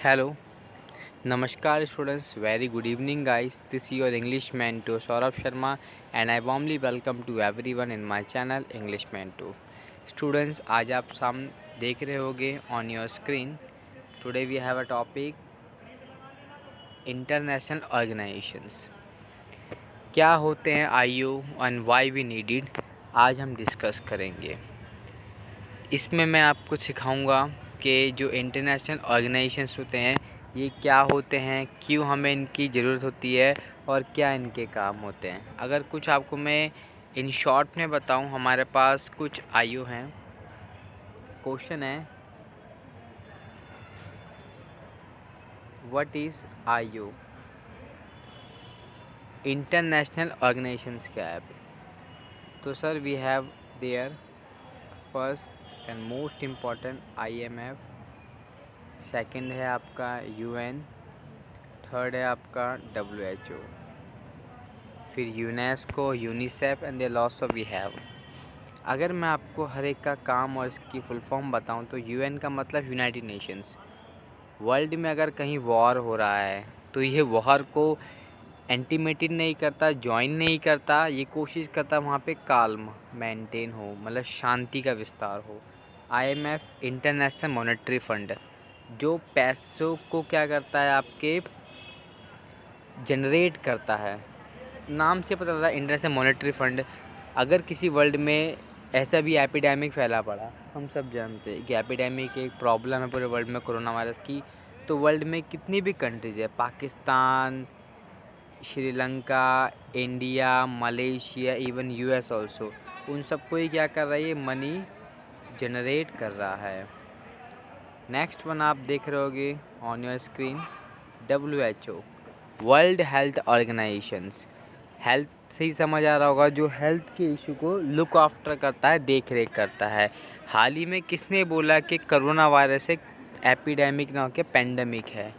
Hello, Namaskar students, very good evening guys. This is your English mentor Saurabh Sharma and I warmly welcome to everyone in my channel English mentor. Students, आज आप सामने देख रहे होगे on your screen. Today we have a topic international organizations. क्या होते हैं IO and why we need it? आज हम डिस्कस करेंगे। इसमें मैं आपको सिखाऊंगा कि जो इंटरनेशनल ऑर्गेनाइजेशंस होते हैं ये क्या होते हैं, क्यों हमें इनकी ज़रूरत होती है और क्या इनके काम होते हैं। अगर कुछ आपको मैं इन शॉर्ट में बताऊं, हमारे पास कुछ आईओ हैं। क्वेश्चन है what is IO, international organisations क्या है। तो sir we have there first and most important IMF, second है आपका UN, थर्ड है आपका WHO, फिर UNESCO, UNICEF and the lots of we have. अगर मैं आपको हर एक का काम और इसकी फुल फॉर्म बताऊं तो UN का मतलब यूनाइटेड नेशंस। वर्ल्ड में अगर कहीं वॉर हो रहा है तो ये वॉर को इंटीमेटेड नहीं करता, ज्वाइन नहीं करता, ये कोशिश करता वहाँ पे काल्म मेंटेन हो, मतलब शांति का विस्तार हो। IMF इंटरनेशनल मॉनेटरी फंड जो पैसों को क्या करता है, आपके जनरेट करता है। नाम से पता चलता है इंटरनेशनल मॉनेटरी फंड। अगर किसी वर्ल्ड में ऐसा भी एपिडेमिक फैला पड़ा, हम सब जानते हैं कि एपिडेमिक एक प्रॉब्लम है पूरे वर्ल्ड में कोरोना वायरस की, तो वर्ल्ड में कितनी भी कंट्रीज है, Pakistan, Sri Lanka, India, Malaysia, even US also, उन सबको ही क्या कर रहा है, ये मनी जनरेट कर रहा है। नेक्स्ट वन आप देख रहे होगे on your screen, WHO, world health organisations. Health से ही समझ आ रहा होगा, जो हेल्थ के इशू को लुक आफ्टर करता है, देख रेख करता है। हाल ही में किसने बोला कि कोरोना वायरस एक एपिडेमिक ना होकर पेंडेमिक है?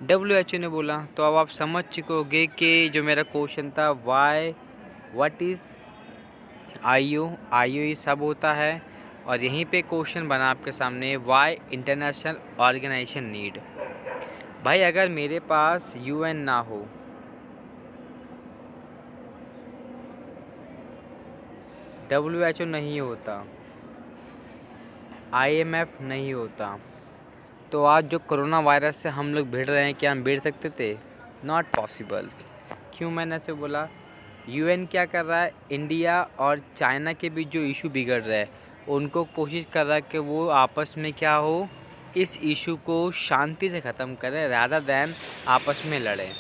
WHO ने बोला। तो अब आप समझ चुके होंगे कि जो मेरा क्वेश्चन था वाई व्हाट इज़ IO ये सब होता है, और यहीं पे क्वेश्चन बना आपके सामने वाई इंटरनेशनल ऑर्गेनाइजेशन नीड। भाई अगर मेरे पास UN ना हो, WHO नहीं होता, IMF नहीं होता, तो आज जो कोरोना वायरस से हम लोग भिड़ रहे हैं, क्या हम भिड़ सकते थे? Not possible. क्यों मैंने ऐसे बोला? UN क्या कर रहा है, इंडिया और चाइना के बीच जो इशू बिगड़ रहा है उनको कोशिश कर रहा है कि वो आपस में क्या हो, इस इशू को शांति से ख़त्म करें रादर दैन आपस में लड़ें।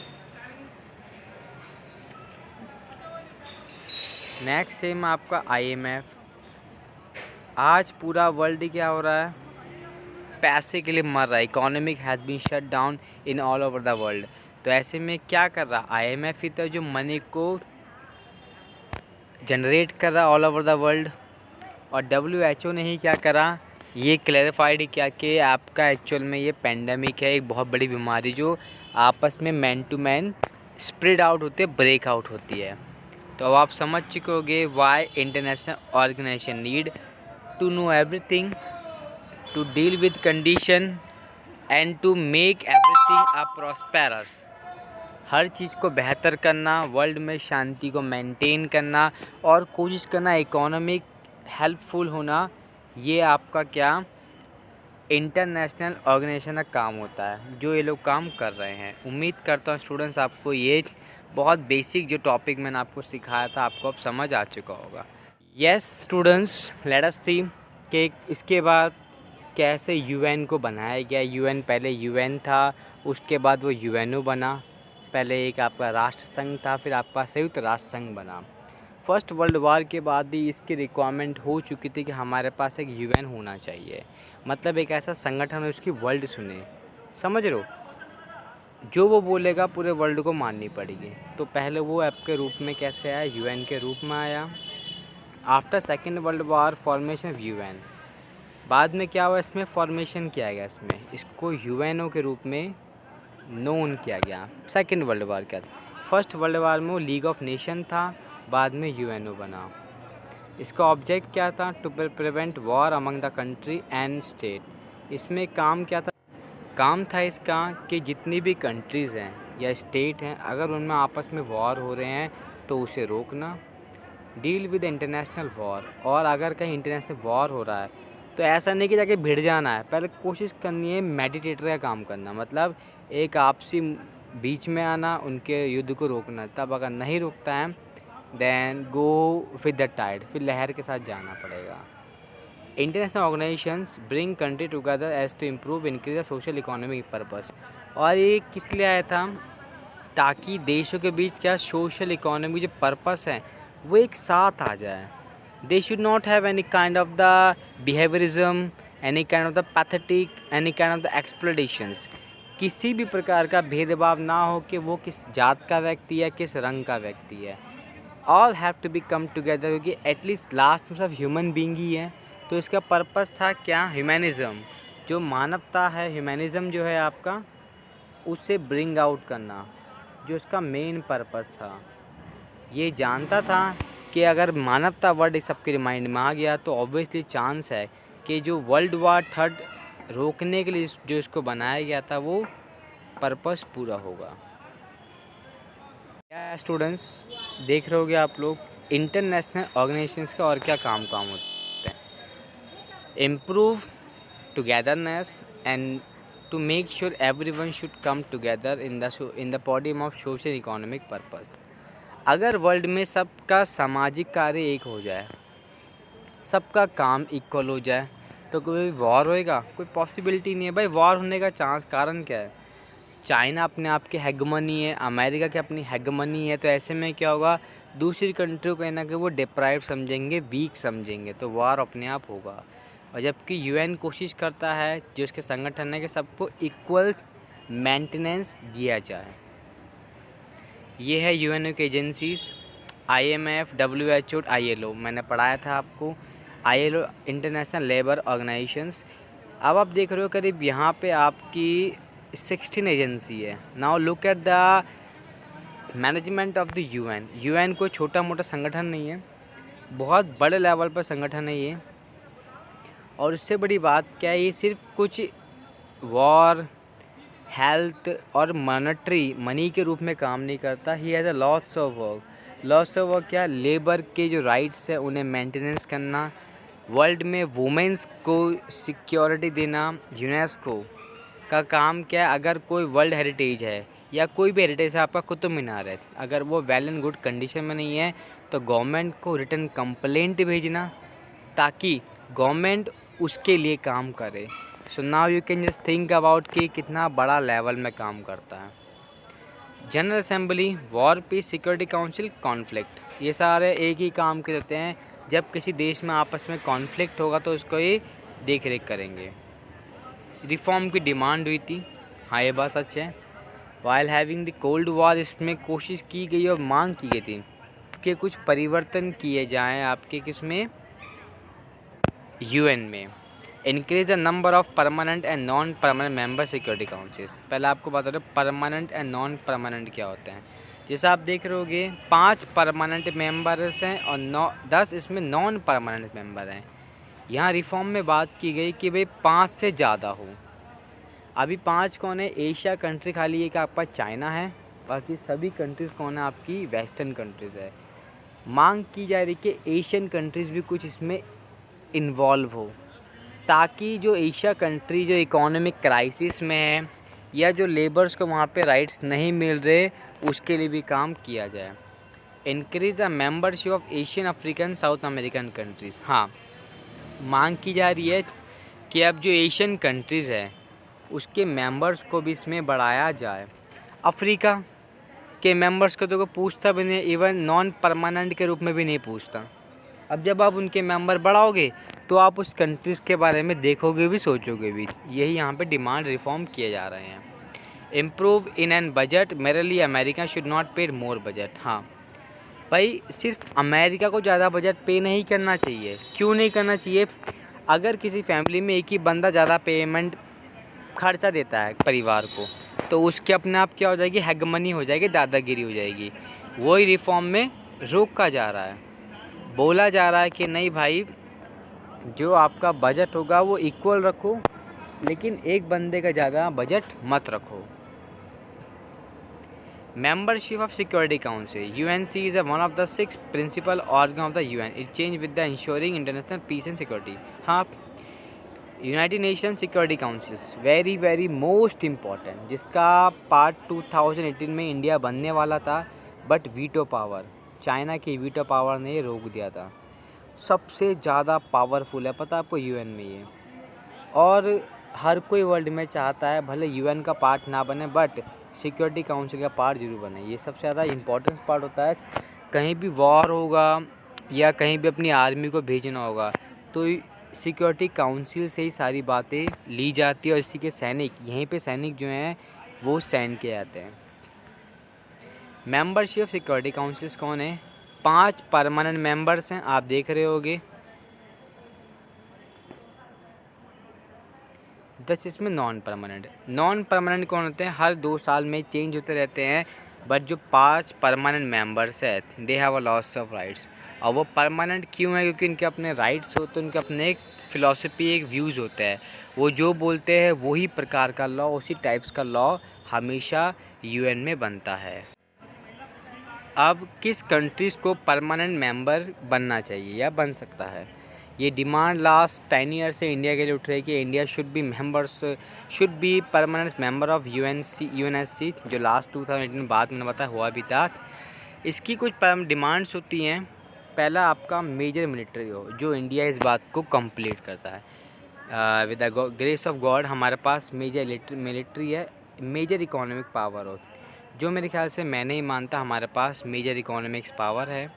नेक्स्ट सेम आपका IMF। आज पूरा वर्ल्ड क्या हो रहा है, पैसे के लिए मर रहा है। Economic has been shut down in all over the world. तो ऐसे में क्या कर रहा, IMF ही तो जो मनी को जनरेट कर रहा ऑल ओवर द वर्ल्ड। और WHO ने ही क्या करा, ये क्लैरिफाइड किया कि आपका एक्चुअल में ये पेंडेमिक है, एक बहुत बड़ी बीमारी जो आपस में man to man spread out होती है, ब्रेक आउट होती है। तो अब आप समझ चुके होंगे why international organisation need to know everything, to deal with condition and to make everything a prosperous. हर चीज़ को बेहतर करना, वर्ल्ड में शांति को मेंटेन करना और कोशिश करना इकोनॉमिक हेल्पफुल होना, ये आपका क्या इंटरनेशनल ऑर्गेनाइजेशन का काम होता है, जो ये लोग काम कर रहे हैं। उम्मीद करता हूँ स्टूडेंट्स आपको ये बहुत बेसिक जो टॉपिक मैंने आपको सिखाया था आपको अब समझ आ चुका होगा। यस स्टूडेंट्स, लेट अस सी कि इसके बाद कैसे UN को बनाया गया। UN पहले UN था, उसके बाद वो UNO बना। पहले एक आपका राष्ट्र संघ था, फिर आपका संयुक्त राष्ट्र संघ बना। फर्स्ट वर्ल्ड वार के बाद ही इसकी रिक्वायरमेंट हो चुकी थी कि हमारे पास एक UN होना चाहिए, मतलब एक ऐसा संगठन हो उसकी वर्ल्ड सुने। समझ रहे हो, जो वो बोलेगा पूरे वर्ल्ड को माननी पड़ेगी। तो पहले वो ऐप के रूप में कैसे आया, UN के रूप में आया। After second world war formation of UN, बाद में क्या हुआ, इसमें फॉर्मेशन किया गया, इसको UNO के रूप में नोन किया गया। सेकेंड वर्ल्ड वार क्या था, फर्स्ट वर्ल्ड वार में वो लीग ऑफ नेशन था, बाद में UNO बना। इसका ऑब्जेक्ट क्या था, to prevent war among the country and state. इसमें काम क्या था, काम था इसका कि जितनी भी कंट्रीज़ हैं या स्टेट हैं, अगर उनमें आपस में वॉर हो रहे हैं तो उसे रोकना, डील विद इंटरनेशनल वॉर। और अगर कहीं इंटरनेशनल वॉर हो रहा है तो ऐसा नहीं कि जाके भिड़ जाना है, पहले कोशिश करनी है मेडिटेटर का काम करना, मतलब एक आपसी बीच में आना, उनके युद्ध को रोकना। तब अगर नहीं रुकता है then go with the tide, फिर लहर के साथ जाना पड़ेगा। International organisations bring country together as to improve increase the social economic purpose. और ये किस लिए आया था? ताकि देशों के बीच क्या सोशल इकोनॉमी जो पर्पस है वो एक साथ आ जाए। They should not have any kind of the behaviourism, any kind of the pathetic, any kind of the exploitations. किसी भी प्रकार का भेदभाव ना हो कि वो किस जात का व्यक्ति है, किस रंग का व्यक्ति है। All have to be come together, क्योंकि एटलीस्ट लास्ट में सब ह्यूमन बींग ही है। तो इसका पर्पस था क्या? ह्यूमैनिज़्म, जो मानवता है, ह्यूमैनिज़्म जो है आपका, उसे ब्रिंग आउट करना, जो इसका मेन पर्पस था। ये जानता था कि अगर मानवता वर्ड इस सबके माइंड में आ गया तो ऑब्वियसली चांस है कि जो वर्ल्ड वार थर्ड रोकने के लिए जो इसको बनाया गया था वो पर्पस पूरा होगा। क्या स्टूडेंट्स देख रहे होगे आप लोग, इंटरनेशनल ऑर्गेनाइजेशंस का और क्या काम होता है? Improve togetherness and to make sure everyone should come together in the body of social economic purpose. अगर वर्ल्ड में सबका सामाजिक कार्य एक हो जाए, सबका काम इक्वल हो जाए, तो कोई वॉर होएगा? कोई पॉसिबिलिटी नहीं है भाई वॉर होने का चांस। कारण क्या है? चाइना अपने आप की हेगमनी है, अमेरिका की अपनी हेगमनी है, तो ऐसे में क्या होगा? दूसरी कंट्री को कहना कि वो डिप्राइव समझेंगे, वीक समझेंगे, तो वॉर अपने आप होगा। और जबकि यूएन कोशिश करता है, जो उसके संगठन है, कि सबको इक्वल मेंटेनेंस दिया जाए। ये है यूएन की एजेंसीज़, IMF, WHO, ILO। मैंने पढ़ाया था आपको, ILO इंटरनेशनल लेबर ऑर्गेनाइजेशंस। अब आप देख रहे हो करीब यहाँ पे आपकी 16 एजेंसी है। Now look at the management of the UN. UN कोई छोटा मोटा संगठन नहीं है, बहुत बड़े लेवल पर संगठन है ये। और उससे बड़ी बात क्या है, ये सिर्फ कुछ वॉर, हेल्थ और मॉनेटरी मनी के रूप में काम नहीं करता। He has a lots of work. Lots of work क्या? लेबर के जो राइट्स है उन्हें मेंटेनेंस करना, वर्ल्ड में वुमेंस को सिक्योरिटी देना। यूनेस्को का काम क्या है? अगर कोई वर्ल्ड हेरिटेज है या कोई भी हेरिटेज है, आपका कुतुब मीनार है, अगर वो वेल एंड गुड कंडीशन में नहीं है तो गवर्नमेंट को रिटर्न कंप्लेंट भेजना, ताकि गवर्नमेंट उसके लिए काम करे। So now you can just think about कि कितना बड़ा लेवल में काम करता है। General assembly, war, peace, security council, conflict, ये सारे एक ही काम करते हैं। जब किसी देश में आपस में कॉन्फ्लिक्ट होगा तो उसको ये देख रेख करेंगे। रिफॉर्म की डिमांड हुई थी, हाँ ये बात सच है। While having the cold war, इसमें कोशिश की गई और मांग की गई थी कि कुछ परिवर्तन किए जाएं आपके किसमें, यूएन में। Increase the number of permanent and non permanent member security councils. पहले आपको बता दो परमानेंट एंड नॉन परमानेंट क्या होते हैं। जैसे आप देख रहे होगे 5 परमानेंट मेंबर्स हैं और 10 इसमें नॉन परमानेंट मेंबर हैं। यहाँ रिफॉर्म में बात की गई कि भाई 5 से ज़्यादा हो। अभी 5 कौन है? एशिया कंट्री खाली एक आपका चाइना है, बाकी सभी कंट्रीज़ कौन है? आपकी वेस्टर्न कंट्रीज़ है। मांग की जा रही कि एशियन कंट्रीज़ भी कुछ इसमें इन्वॉल्व हो, ताकि जो एशिया कंट्री जो इकोनॉमिक क्राइसिस में है या जो लेबर्स को वहाँ पे राइट्स नहीं मिल रहे, उसके लिए भी काम किया जाए। Increase the membership of Asian, African, south American countries. हाँ, मांग की जा रही है कि अब जो एशियन कंट्रीज़ है उसके मेंबर्स को भी इसमें बढ़ाया जाए। अफ्रीका के मेंबर्स को तो कोई पूछता भी नहीं, इवन नॉन परमानेंट के रूप में भी नहीं पूछता। अब जब आप उनके मेंबर बढ़ाओगे तो आप उस कंट्रीज़ के बारे में देखोगे भी, सोचोगे भी। यही यहाँ पे डिमांड रिफॉर्म किए जा रहे हैं। Improve in an budget, merely America should not पे मोर बजट। हाँ भाई, सिर्फ अमेरिका को ज़्यादा बजट पे नहीं करना चाहिए। क्यों नहीं करना चाहिए? अगर किसी फैमिली में एक ही बंदा ज़्यादा पेमेंट खर्चा देता है परिवार को, तो उसके अपने आप क्या हो जाएगी? हेगमनी हो जाएगी, दादागिरी हो जाएगी। वही रिफॉर्म में रोका जा रहा है। बोला जा रहा है कि नहीं भाई, जो आपका बजट होगा वो इक्वल रखो, लेकिन एक बंदे का ज़्यादा बजट मत रखो। Membership of Security Council. UNC is one of the 6 principal organ of the UN. It changed with the ensuring international peace and security. हाँ, United nation security council very most important, जिसका part 2018 में India बनने वाला था, but veto power, China की veto power ने ये रोक दिया था। सबसे ज़्यादा पावरफुल है पता आपको यूएन में ये, और हर कोई वर्ल्ड में चाहता है भले यूएन का पार्ट ना बने बट सिक्योरिटी काउंसिल का पार्ट जरूर बने। ये सबसे ज़्यादा इम्पोर्टेंट पार्ट होता है। कहीं भी वॉर होगा या कहीं भी अपनी आर्मी को भेजना होगा तो सिक्योरिटी काउंसिल से ही सारी बातें ली जाती है, और इसी के सैनिक, यहीं पे सैनिक जो हैं वो साइन किए जाते हैं। मेंबरशिप सिक्योरिटी काउंसिल्स कौन है? 5 परमानेंट मेंबर्स हैं, आप देख रहे होगे। 10 इसमें नॉन परमानेंट कौन होते हैं? हर 2 साल में चेंज होते रहते हैं, बट जो 5 परमानेंट मेंबर्स है they have a lots of rights. और वो परमानेंट क्यों है? क्योंकि इनके अपने राइट्स होते हैं, उनके अपने एक फ़िलॉसफी, एक व्यूज़ होता है। वो जो बोलते हैं वही प्रकार का लॉ, उसी टाइप्स का लॉ हमेशा यूएन में बनता है। अब किस कंट्रीज़ को परमानेंट मेंबर बनना चाहिए या बन सकता है? ये डिमांड लास्ट 10 ईयर से इंडिया के लिए उठ रही है कि India should be permanent member of UNSC, जो लास्ट 2018 में बाद में बताया हुआ भी था। इसकी कुछ डिमांड्स होती हैं। पहला आपका मेजर मिलिट्री हो, जो इंडिया इस बात को कंप्लीट करता है। With the grace of God हमारे पास मेजर मिलिट्री है। मेजर इकोनॉमिक पावर हो, जो मेरे ख्याल से मैं नहीं मानता हमारे पास मेजर इकोनॉमिक्स पावर है।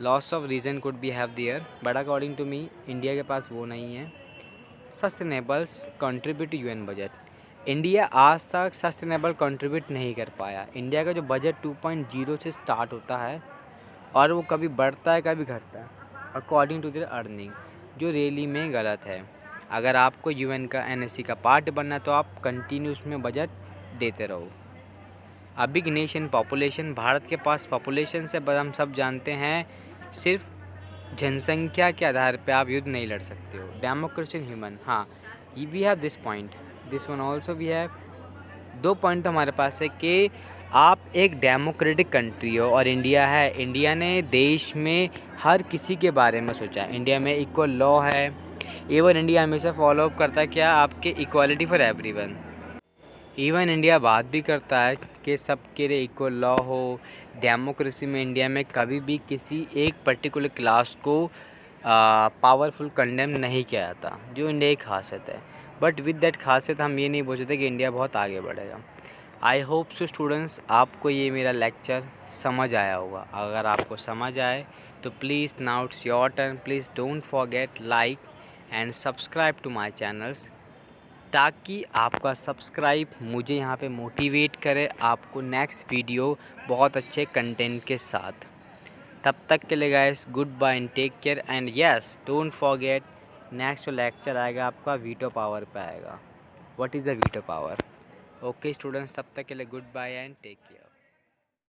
Loss of reason could be have there, but according to me India के पास वो नहीं है। Sustainables contribute to UN budget, India आज तक सस्टेनेबल कंट्रीब्यूट नहीं कर पाया। इंडिया का जो बजट 2.0 से स्टार्ट होता है और वो कभी बढ़ता है कभी घटता है अकॉर्डिंग टू देयर अर्निंग, जो रियली में गलत है। अगर आपको यूएन का एनएससी का पार्ट बनना है तो आप कंटिन्यू उसमें बजट देते रहो। A big nation population, Bharat के पास पॉपुलेशन से हम सब जानते हैं, सिर्फ जनसंख्या के आधार पे आप युद्ध नहीं लड़ सकते हो। डेमोक्रेसी इन ह्यूमन, हाँ we have this point, this one also we have. 2 point हमारे पास है कि आप एक डेमोक्रेटिक कंट्री हो और इंडिया है। इंडिया ने देश में हर किसी के बारे में सोचा है। इंडिया में इक्वल लॉ है। इवन इंडिया हमेशा फॉलो अप करता है क्या? आपके equality for everyone. Even India बात भी करता है कि सबके लिए इक्वल लॉ हो। डेमोक्रेसी में इंडिया में कभी भी किसी एक पर्टिकुलर क्लास को पावरफुल कंडेम नहीं किया जाता, जो इंडिया की खासियत है। बट विद दैट खासियत हम ये नहीं बोल सकते कि इंडिया बहुत आगे बढ़ेगा। आई होप सो स्टूडेंट्स, आपको ये मेरा लेक्चर समझ आया होगा। अगर आपको समझ आए तो please now it's your turn, please don't forget like and subscribe to my channels, ताकि आपका सब्सक्राइब मुझे यहाँ पे मोटिवेट करे आपको नेक्स्ट वीडियो बहुत अच्छे कंटेंट के साथ। तब तक के लिए guys good bye and take care, and yes don't forget next lecture आएगा आपका वीटो पावर पे आएगा। What is the veto power? Okay students, तब तक के लिए good bye and take care.